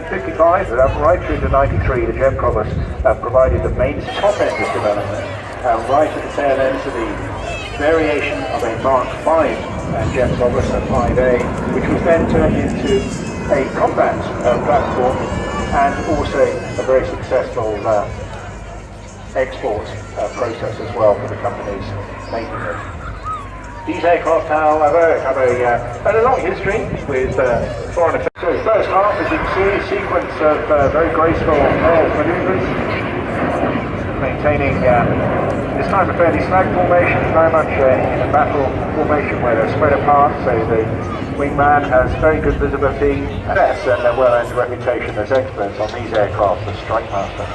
55, right through to 93, the jet probbers provided the main top end of development, right at the tail end to the variation of a Mark V jet probber, so 5A, which was then turned into a combat platform and also a very successful export process as well for the companies making it. These aircraft, however, have a long history with foreign affairs. So first half, as you can see, a sequence of very graceful manoeuvres, maintaining this time a fairly snag formation, very much in a battle formation where they're spread apart, so the wingman has very good visibility and a well-earned reputation as experts on these aircraft, the Strike Master.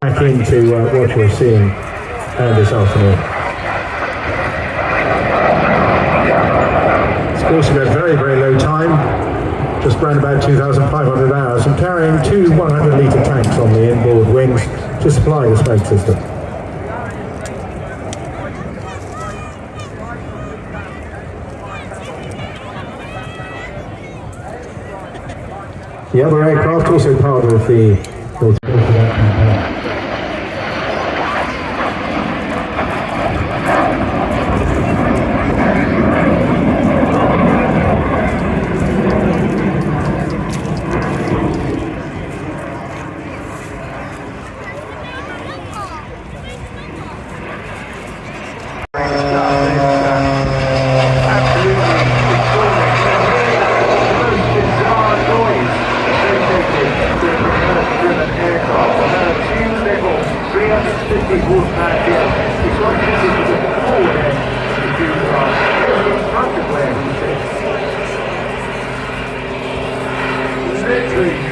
Back into what we're seeing this afternoon. It's also a very, very low time, just around about 2,500 hours, and carrying two 100-litre tanks on the inboard wings to supply the smoke system. The other aircraft also part of the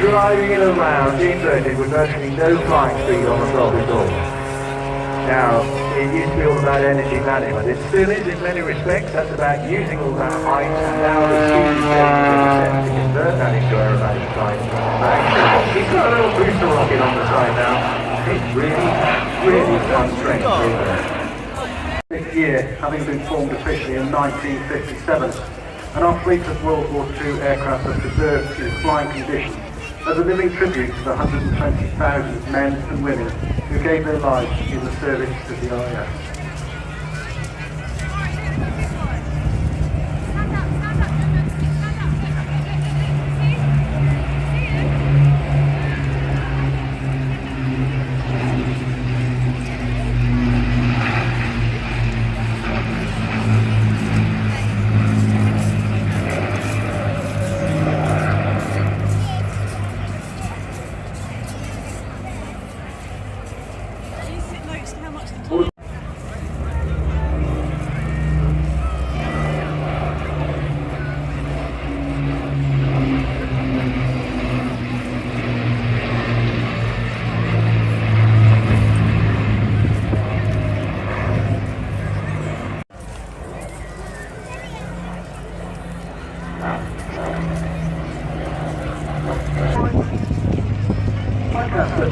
driving it around inverted with virtually no flying speed on the top at all. Now, it used to be all about energy management. It still is in many respects. That's about using all that height, and now the speed is there to convert that into aerobatic flight. He's got a little booster rocket on the side now. It's really fun strength. This year, having been formed officially in 1957, and our fleet of World War II aircraft are preserved in flying condition as a living tribute to the 120,000 men and women who gave their lives in the service of the RAF.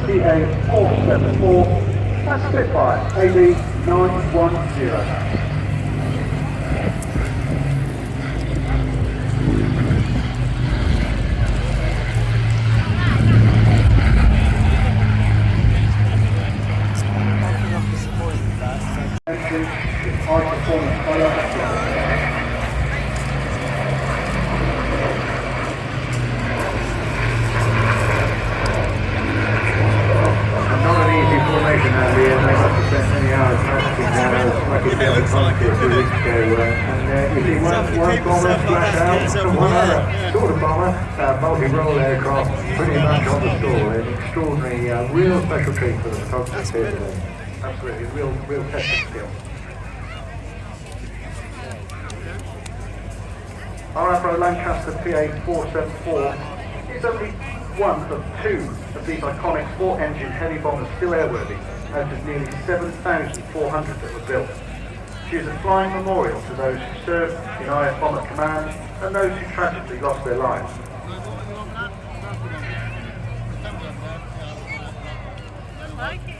PA474, that's Spitfire, AB910. High performance colour. Multi-role aircraft pretty much on the store. An extraordinary, real special treat for the photographers here today. Absolutely, real testing skill. Our Avro Lancaster PA474 is only one of two of these iconic 4-engine heavy bombers still airworthy out of nearly 7,400 that were built. She is a flying memorial to those who served in IF Bomber Command and those who tragically lost their lives. Like it.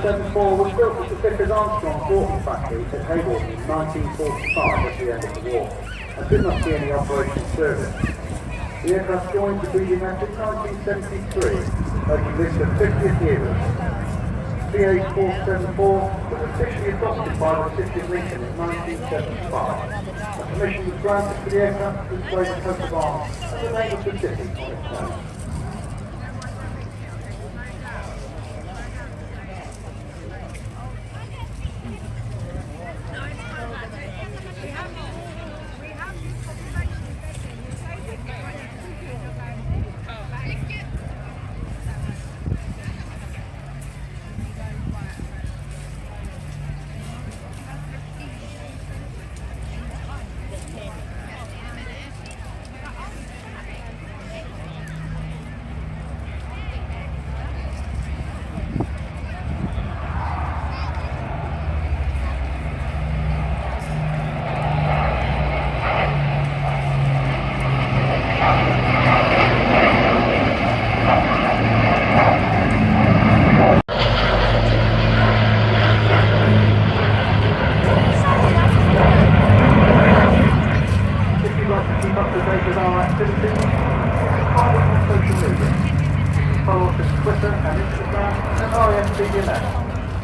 474 was built at the Vickers Armstrong Boarding Factory at Haywarden in 1945 at the end of the war, and did not see any operational service. The aircraft joined the BDMF in 1973, making this the 50th year. CH-474 was officially adopted by the City of Lincoln in 1975. A permission was granted for the aircraft to display the coat of arms and the name of the city on its name. Follow us on Twitter and Instagram and RMCDMS.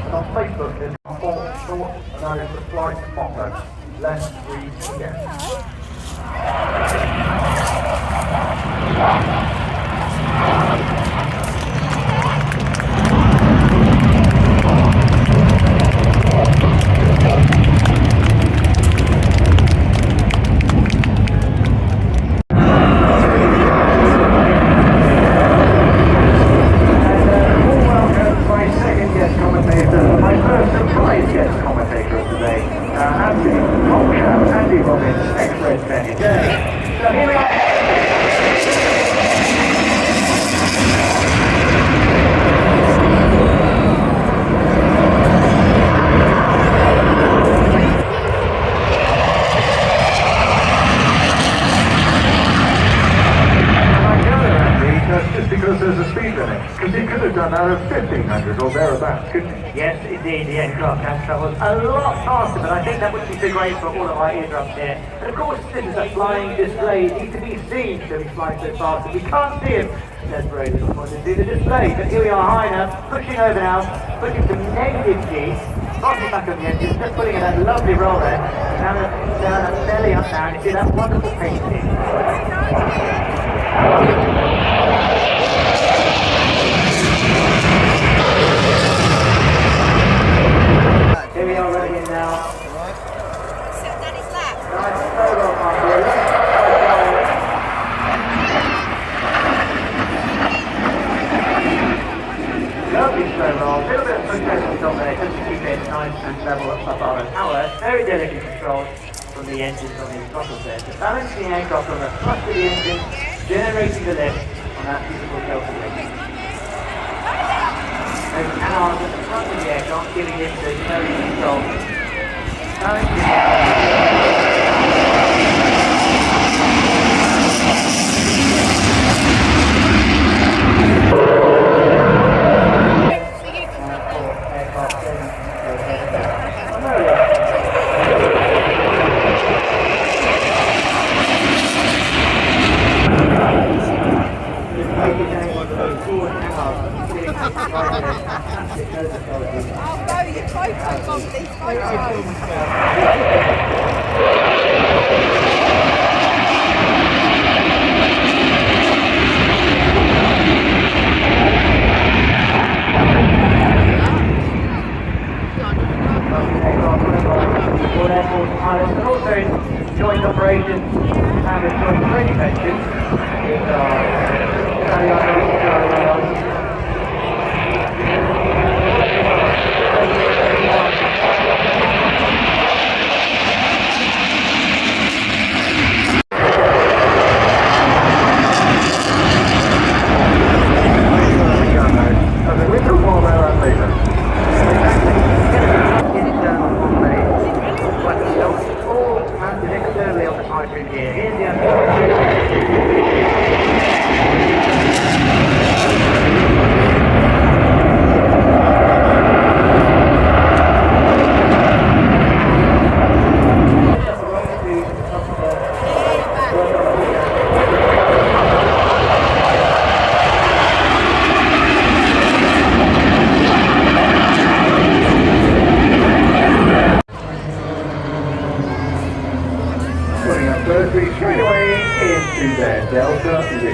And on Facebook there's a short and that is the flight motto. Lest we forget. Out of 1500 or thereabouts, couldn't it? Yes, indeed, the aircraft can travel a lot faster, but I think that would be so great for all of our eardrums here. And of course, this is a flying display. It needs to be seen, so he's flying so fast that we can't see him. There's very little point in seeing the display, but here we are high now, pushing over now, pushing to negative G, rocking back on the engine, just putting in that lovely roll there, down and belly up now, and you see that wonderful painting. Here we are running in now. Sit on his lap. Nice solo on here. Lovely solo. A little bit of protest on there just to keep it nice and level up above an hour. Very delicate control from the engines on these throttles there. To balance the aircraft on the thrust of the engine, generating the lift on that beautiful delta wing. Those arms at the front of the aircraft giving it the very control. Balancing the Oh no, your photos on these photos.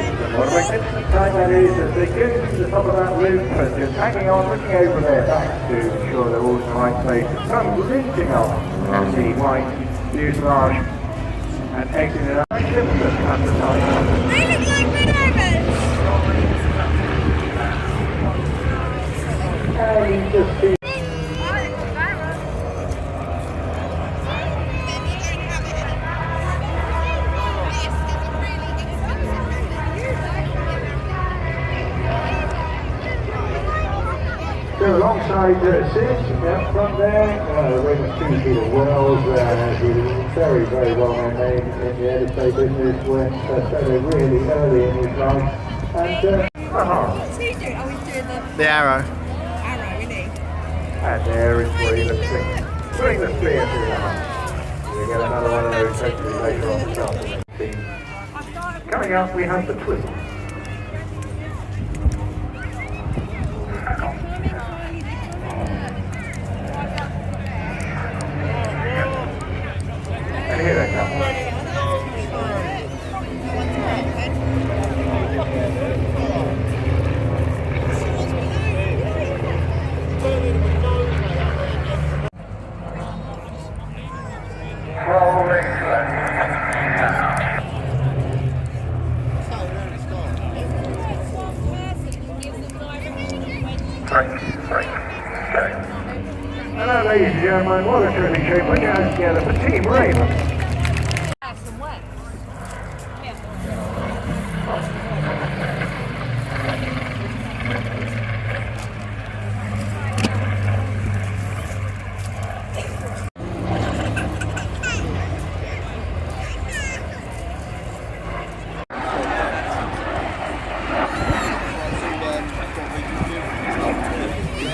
And what a magnificent sight that is as they go to the top of that roof and just hanging on, looking over their backs to ensure they're all in the right place. The sun glinting off the white fuselage and exiting it. Magnificent at the time. They look like Red And you just see So alongside Sid, up front there, Raymond Peter Wells, who's a very, very well-known name in the aerospace business, went really early in his life. And What's he doing? Oh, he's doing The arrow. arrow, isn't he? and there is where he looks putting the spear through the heart. We'll get another one of those hopefully later on this afternoon. Coming up, we have the twizzle. And here they come. Hello, ladies and gentlemen, what a terrific show put down together for Team Raven. Some wax.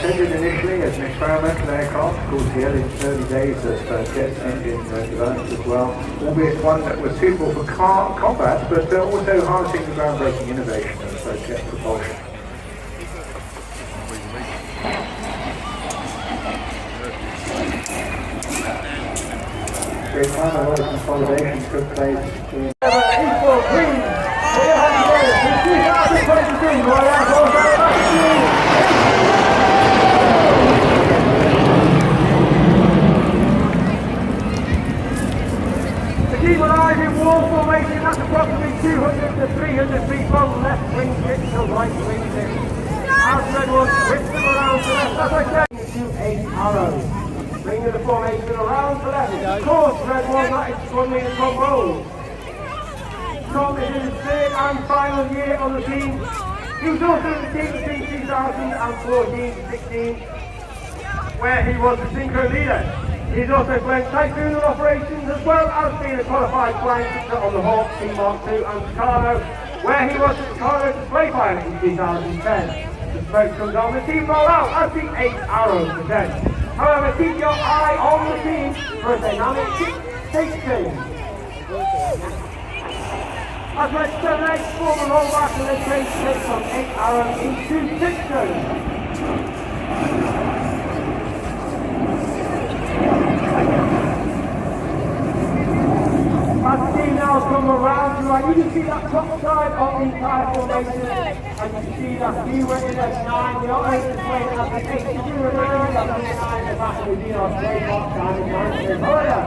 Intended initially as an experimental aircraft, of course, the early days of jet engine development as well, albeit one that was suitable for combat, but also harnessing the groundbreaking innovation of jet propulsion. Great time, a lot of consolidation took place in Eastbourne Queen. Here have you it, in 2023, Royal Air Force keep an eye in wall formation, that's approximately 200 to 300 feet from left wing pitch to right wing pitch. As Redwood whips them around to left, as I said, to 8 arrows. Bringing the formation around to left. Of course, Redwood, that is swimming in Tom Bowles. Tom is in his third and final year on the team. He was also in the team between 2014-16, where he was the synchro leader. He's also flown Typhoon operations as well as being a qualified flying teacher on the Hawk C Mark II and Chicago, where he was the Chicago display pilot in 2010. The smoke comes on, the team roll out as the 8 arrows present. However, keep your eye on the team for a dynamic stage change. As Red 7-8 form a rollback and then change takes from 8 arrows into 6 zones. As the team now come around to right, you can see that top side of the entire formation, and you can see that you were in at 9, the others is playing at the 8, you were 9, that's the 9, the back of the Dinos, trademark down in 9, However,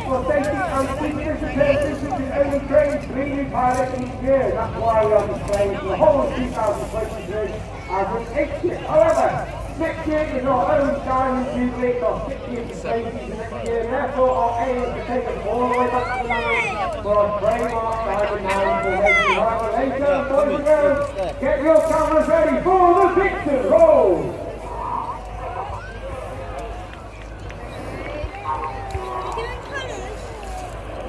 for safety and supervision purposes, we can only train 3 new pilots each year, that's why we are displaying for the whole of 2023 as an 8th year. However, next year is our own Diamond Jubilee, our 60th safety next year, therefore our aim is to take us all the way back to the line for our trademark Diamond 9 formation. However, later, boys and girls, get your cameras ready for the picture roll!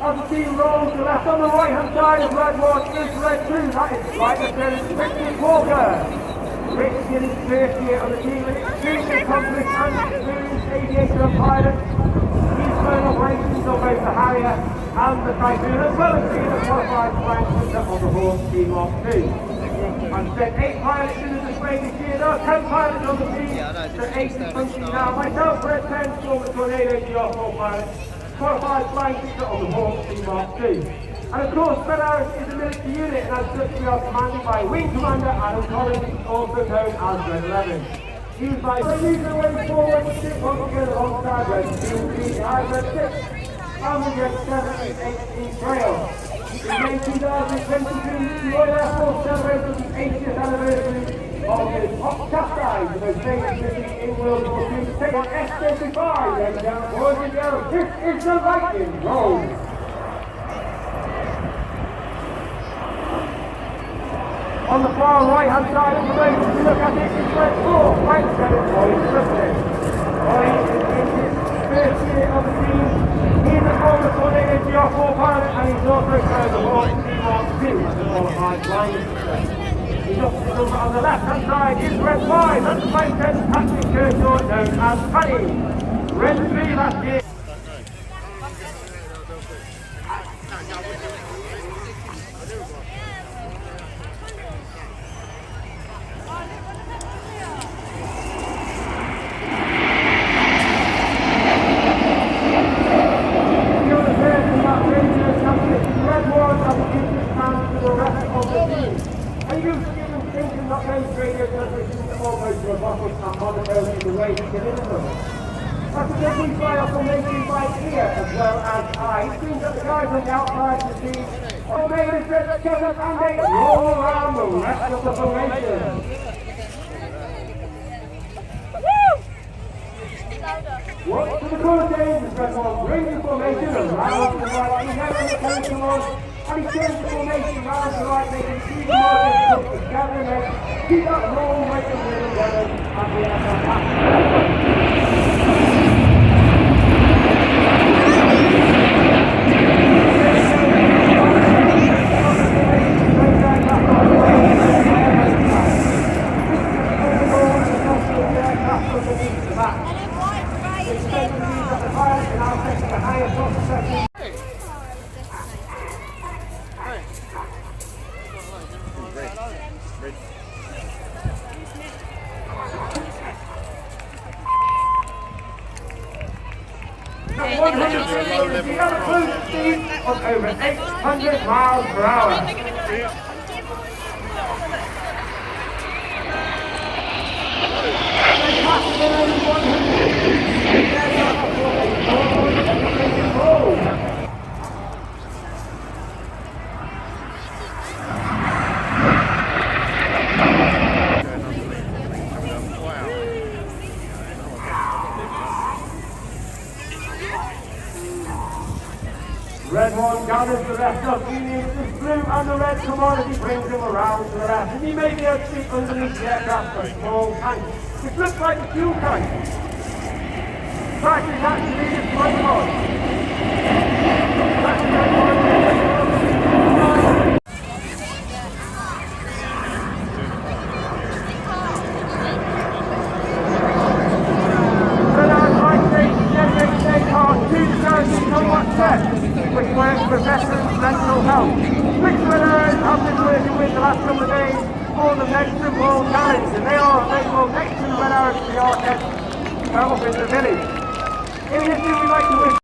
As the team rolls to left on the right hand side of Red 1 is Red 2, that is right there is Richard Walker. Rich in his first year on the team, an extremely accomplished and experienced aviator and pilot. He's flown operations on both the Harrier and the Typhoon, as well as being a qualified flying instructor on the Hawk C Mark II. I've sent 8 pilots in the display this year. There are 10 pilots on the team, so 8 is functioning now. Myself, Red 10, former Tornado GR4 pilot, qualified flying instructor on the Hawk C Mark II. And of course, Red Arrow is a military unit, and as such we are commanded by Wing Commander Adam Collins, also known as Red 11. Used by the usual way forward, sit once again alongside Red 2, Red 6, and Red 7, 8 in trail. In May 2022, the Royal Air Force celebrated the 80th anniversary of the Hot Chastise, the most famous mission in World War II, to take on S-35, ladies and boys and girls. This is the Lightning Roll. On the far right-hand side of the road, if you look at it, it's Red 4, right center, Ollie Clifton. Ollie is in his first year of the team. He's a former Tornado GR4 pilot, and he's also flown the Hawk C-Mark 2 as a qualified flying instructor. The opposite number on the left-hand side is Red 5, that's the flight attendant Patrick Kershaw, known as Paddy. Red 3 last year. We fly our formation by ear as well as eye. It seems that the guys on the outside of the team are made a stretch together and they roll around the rest of the formation. Watch to the corner change, the Red 1 brings the formation around to the right. He never returns to one, and he turns the formation around to the right, making 3 markers to gather next. Keep that roll right in the middle together as we have our pass. The other cruise speed of over 800 miles per hour. Red 1 gathers the rest of Union. This blue and the red come on as he brings him around to the left. And he may be able to see underneath the aircraft a small tank, which looks like a fuel tank. Track is actually this one on. Which works for veterans' mental health. Which veterans have been working with the last couple of days for the Medicine World Challenge, and they are available next to the Red Arrow to the architect up in the village. In addition, we'd like to wish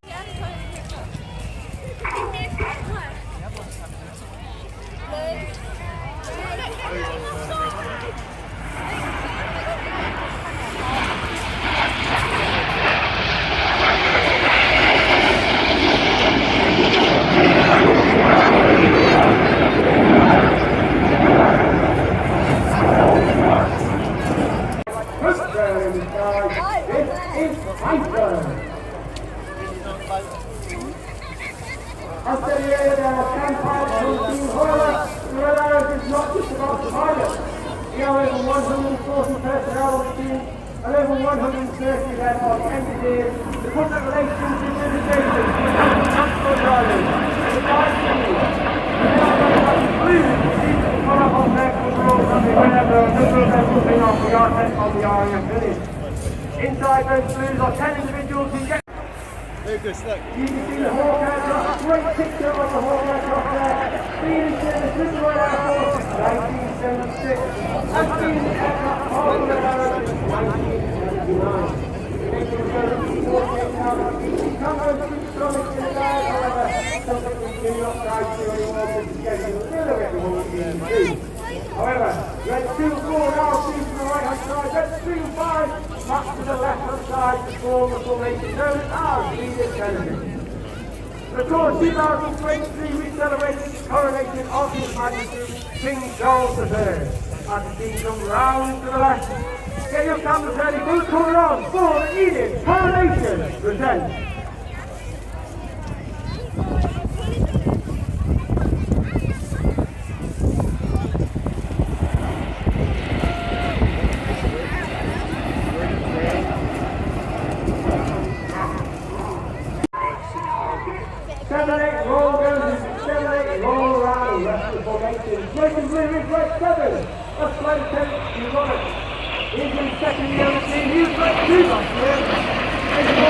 after the area there are 10 pilots who have been however, the Red Arrow is not just about the pilots. We are over 140 personnel on the team and over 130 therefore engineers, the public relations administration, and the transport drivers, and the fire team. They are very much included in these follow-up their controls and they whenever a number of them moving off the architect of the RAF village. Inside those blues are 10 individuals who get you can see the Hawk aircraft, great picture of the Hawk aircraft there, being in service with the Royal Air Force in 1976, and being in the aircraft on the Red Arrow since 1979. Making the 48 hours, cameras, electronics in the air, however, something we do not try to do anymore because it's getting a little bit more easy to do. However, let's do 4 now, 2 to the right hand side, let's do 5, back to the left hand side to form the formation known as leader Kennedy. Of course, 2023 we celebrated the coronation of His Majesty King Charles III. As the king comes round to the left, get your cameras ready, full colour on for the Edith Coronation present. Roll around the rest of the formation. Break and blue is break 7. That's break 10. You got it. He's in second year of the team. He's break 2 last year. It's 4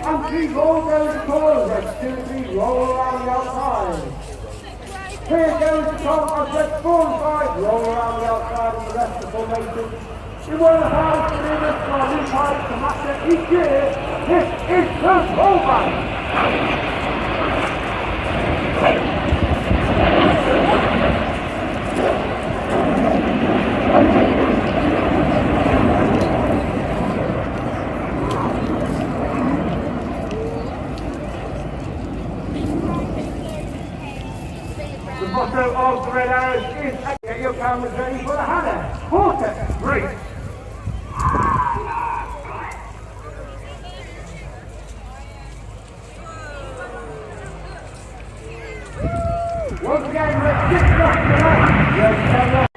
and 3 roll goes forward. Break 2 and 3 roll around the outside. Here goes the top of break 4 and 5. Roll around the outside and the rest of the formation. In one of the hardest maneuvers for our new pilots to master each year, this is the rollback. The motto of the Red Arrows is get your cameras ready for the Hannah. 4 seconds, great. Once again, let's get back to that.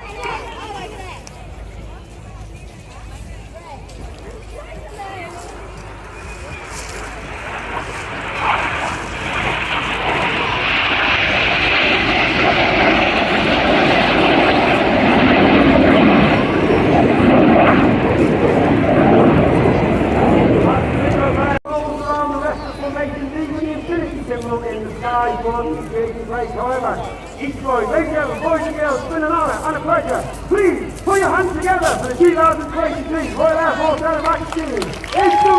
However, Eastbourne, ladies and gentlemen, boys and girls, it's been an honour and a pleasure. Please put your hands together for the 2023 Royal Air Force Aerobatic Series. It's the